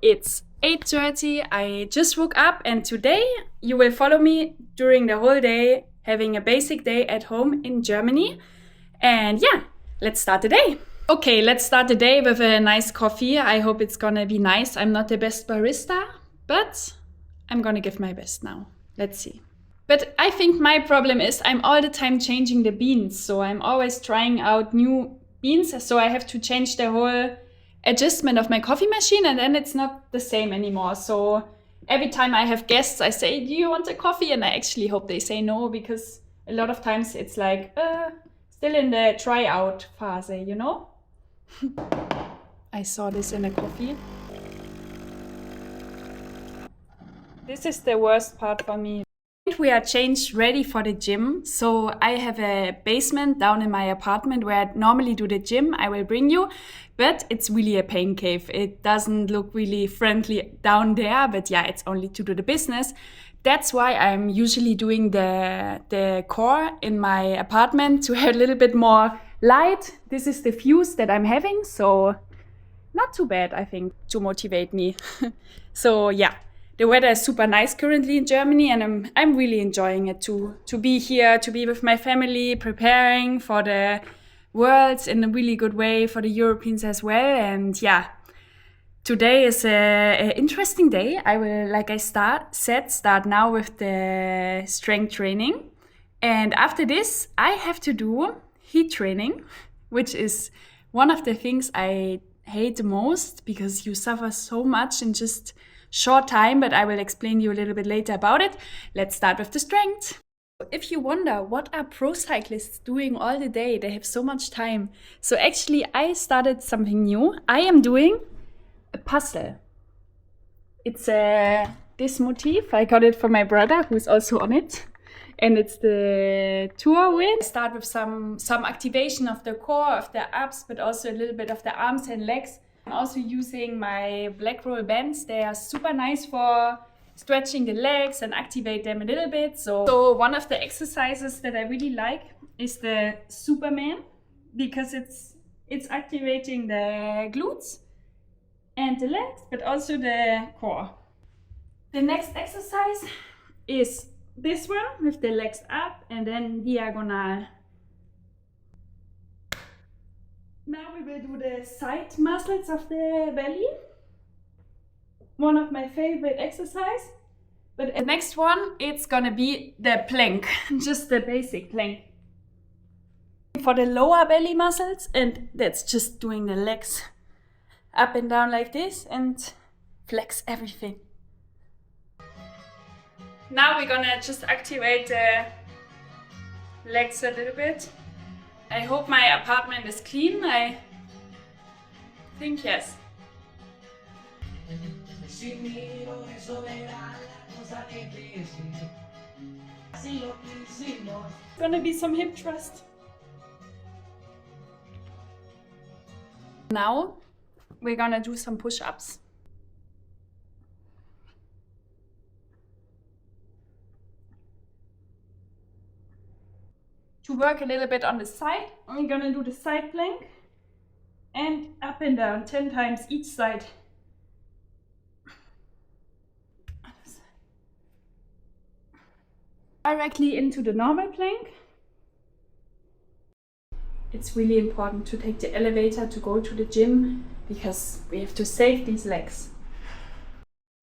It's 8:30. I just woke up, and today you will follow me during the whole day, having a basic day at home in Germany. And yeah, let's start the day. Okay, let's start the day with a nice coffee. I hope it's gonna be nice. I'm not the best barista, but I'm gonna give my best now. Let's see. But I think my problem is I'm all the time changing the beans. So I'm always trying out new beans. So I have to change the whole adjustment of my coffee machine, and then it's not the same anymore. So every time I have guests, I say, do you want a coffee? And I actually hope they say no, because a lot of times it's like, still in the tryout phase, you know? I saw this in a coffee. This is the worst part for me. We are changed, ready for the gym. So I have a basement down in my apartment where I normally do the gym. I will bring you, but it's really a pain cave. It doesn't look really friendly down there, but yeah, it's only to do the business. That's why I'm usually doing the core in my apartment to have a little bit more light. This is the views that I'm having, so not too bad, I think, to motivate me. So yeah. The weather is super nice currently in Germany, and I'm really enjoying it to be here, to be with my family, preparing for the Worlds in a really good way, for the Europeans as well. And yeah, today is an interesting day. I will, like I start now with the strength training. And after this, I have to do heat training, which is one of the things I hate the most, because you suffer so much in just short time, but I will explain you a little bit later about it. Let's start with the strength. If you wonder, what are pro cyclists doing all the day? They have so much time. So actually, I started something new. I am doing a puzzle. It's this motif. I got it from my brother, who's also on it. And it's the tour win. I start with some activation of the core, of the abs, but also a little bit of the arms and legs. I'm also using my black roll bands. They are super nice for stretching the legs and activate them a little bit. So one of the exercises that I really like is the Superman, because it's activating the glutes and the legs, but also the core. The next exercise is this one with the legs up and then diagonal. Now we will do the side muscles of the belly. One of my favorite exercise. But the next one, it's gonna be the plank, just the basic plank. For the lower belly muscles, and that's just doing the legs up and down like this and flex everything. Now we're gonna just activate the legs a little bit. I hope my apartment is clean. I think yes. Gonna be some hip thrust. Now we're gonna do some push-ups. To work a little bit on the side, we're gonna do the side plank and up and down 10 times each side. Directly into the normal plank. It's really important to take the elevator to go to the gym, because we have to save these legs.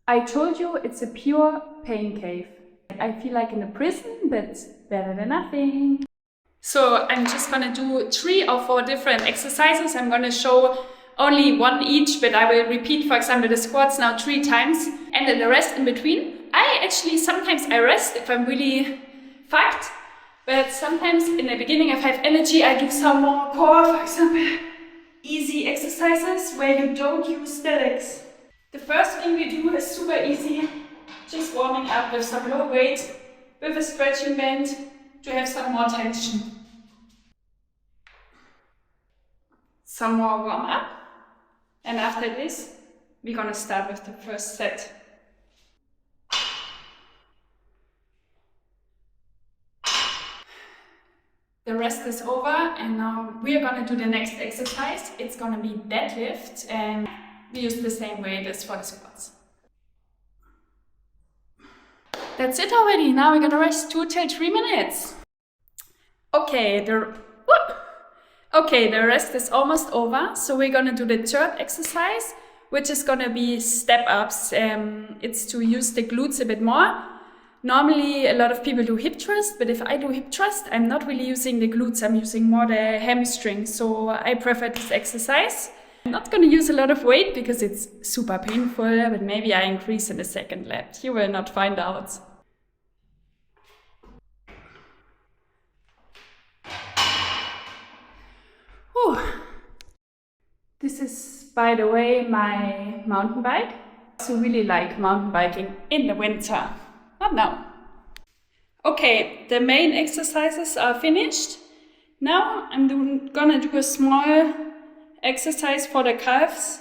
I told you it's a pure pain cave. I feel like in a prison, but better than nothing. So I'm just gonna do 3 or 4 different exercises. I'm gonna show only one each, but I will repeat, for example, the squats now 3 times, and then the rest in between. Sometimes I rest if I'm really fucked, but sometimes in the beginning, if I have energy, I do some more core, for example, easy exercises where you don't use the legs. The first thing we do is super easy, just warming up with some low weight, with a stretching band, to have some more tension. Some more warm up, and after this we're gonna start with the first set. The rest is over, and now we're gonna do the next exercise. It's gonna be deadlift, and we use the same weight as for the squats. That's it already. Now we're gonna rest 2 till 3 minutes. Okay, the rest is almost over. So we're gonna do the third exercise, which is gonna be step ups. It's to use the glutes a bit more. Normally a lot of people do hip thrust, but if I do hip thrust, I'm not really using the glutes, I'm using more the hamstring. So I prefer this exercise. I'm not gonna use a lot of weight because it's super painful, but maybe I increase in the second lap. You will not find out. Whew. This is, by the way, my mountain bike. I also really like mountain biking in the winter, not now. Okay, the main exercises are finished. Now I'm gonna do a small exercise for the calves.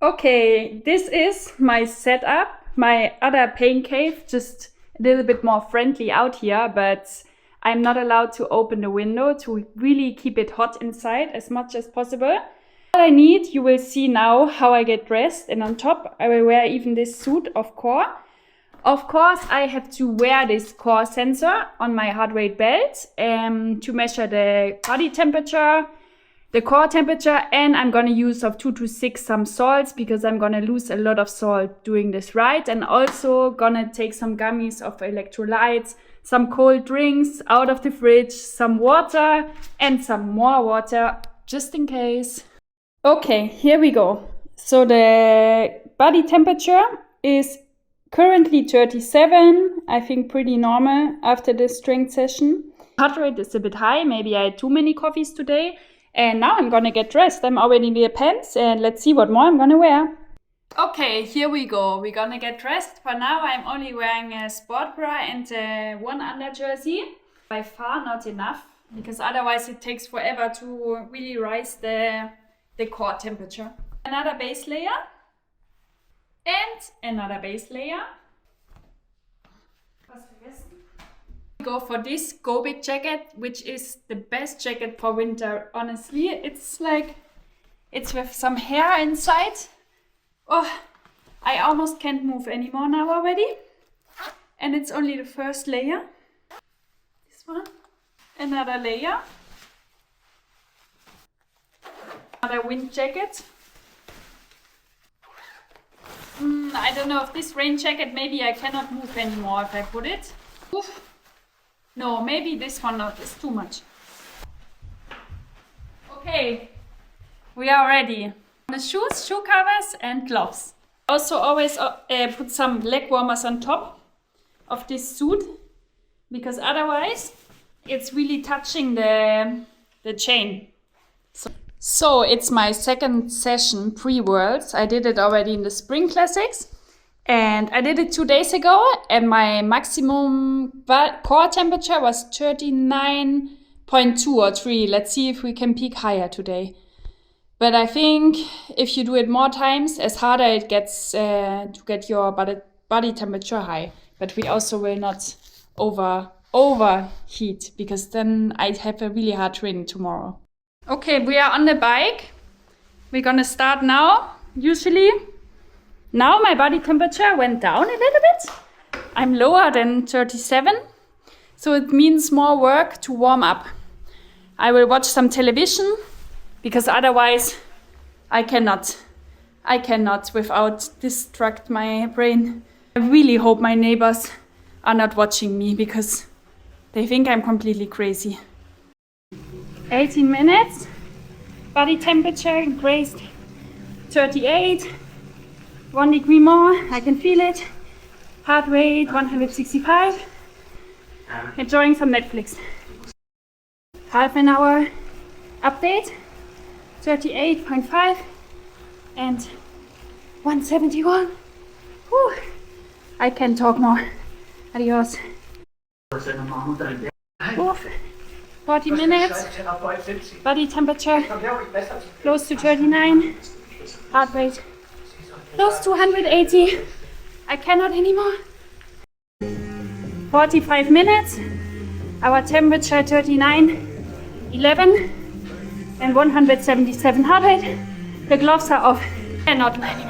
Okay, this is my setup, my other pain cave, just a little bit more friendly out here, but I'm not allowed to open the window to really keep it hot inside as much as possible. All I need, you will see now how I get dressed, and on top I will wear even this suit of core. Of course, I have to wear this core sensor on my heart rate belt to measure the body temperature, the core temperature, and I'm gonna use of 2 to 6 some salts because I'm gonna lose a lot of salt doing this ride, and also gonna take some gummies of electrolytes, some cold drinks out of the fridge, some water and some more water just in case. Okay, here we go. So the body temperature is currently 37, I think pretty normal after the strength session. Heart rate is a bit high, maybe I had too many coffees today. And now I'm gonna get dressed. I'm already in the pants and let's see what more I'm gonna wear. Okay, here we go. We're gonna get dressed. For now I'm only wearing a sport bra and one under jersey. By far not enough, because otherwise it takes forever to really rise the core temperature. Another base layer. And another base layer. Go for this Go Big jacket, which is the best jacket for winter, honestly. It's with some hair inside. Oh, I almost can't move anymore now already. And it's only the first layer. This one. Another layer. Another wind jacket. I don't know if this rain jacket, maybe I cannot move anymore if I put it. Oof. No, maybe this one not, it's too much. Okay, we are ready. The shoes, shoe covers and gloves. Also always put some leg warmers on top of this suit, because otherwise it's really touching the chain. So it's my second session pre-Worlds. I did it already in the Spring Classics. And I did it 2 days ago, and my maximum core temperature was 39.2 or 3. Let's see if we can peak higher today. But I think if you do it more times, as harder it gets to get your body temperature high. But we also will not overheat, because then I have a really hard training tomorrow. Okay, we are on the bike. We're gonna start now, usually. Now my body temperature went down a little bit. I'm lower than 37, so it means more work to warm up. I will watch some television, because otherwise I cannot without distract my brain. I really hope my neighbors are not watching me, because they think I'm completely crazy. 18 minutes, body temperature increased 38. 1 degree more, I can feel it. Heart rate 165. Enjoying some Netflix. Half an hour update. 38.5 and 171. Whew. I can talk more. Adios. Oof. 40 minutes. Body temperature close to 39. Heart rate close to 180. I cannot anymore. 45 minutes. Our temperature 39, 11 and 177 heart rate. The gloves are off. Cannot do anymore.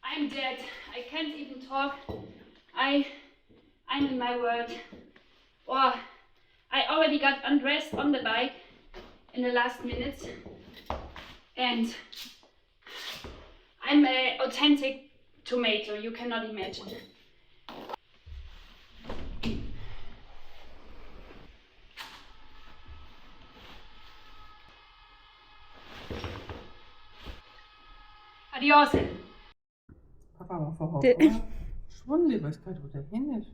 I'm dead. I can't even talk. I'm in my world. Oh, I already got undressed on the bike in the last minutes, and I'm an authentic tomato. You cannot imagine. Adios. Papa var for hårdt. Svundet, hvad skal du derhen?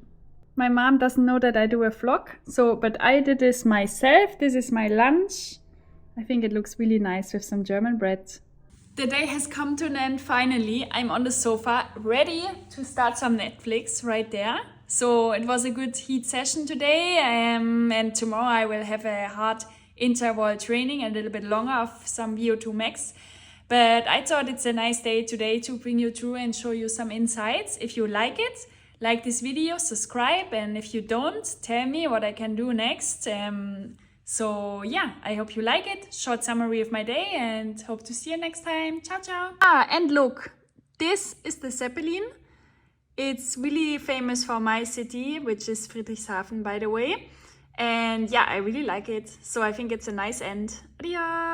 My mom doesn't know that I do a vlog, but I did this myself. This is my lunch. I think it looks really nice with some German bread. The day has come to an end finally. I'm on the sofa, ready to start some Netflix right there. So it was a good heat session today, and tomorrow I will have a hard interval training, a little bit longer of some VO2 max. But I thought it's a nice day today to bring you through and show you some insights. If you like it, like this video, subscribe, and if you don't, tell me what I can do next. So yeah, I hope you like it. Short summary of my day, and hope to see you next time. Ciao, ciao. And look, this is the Zeppelin. It's really famous for my city, which is Friedrichshafen, by the way. And yeah, I really like it. So I think it's a nice end. Adios.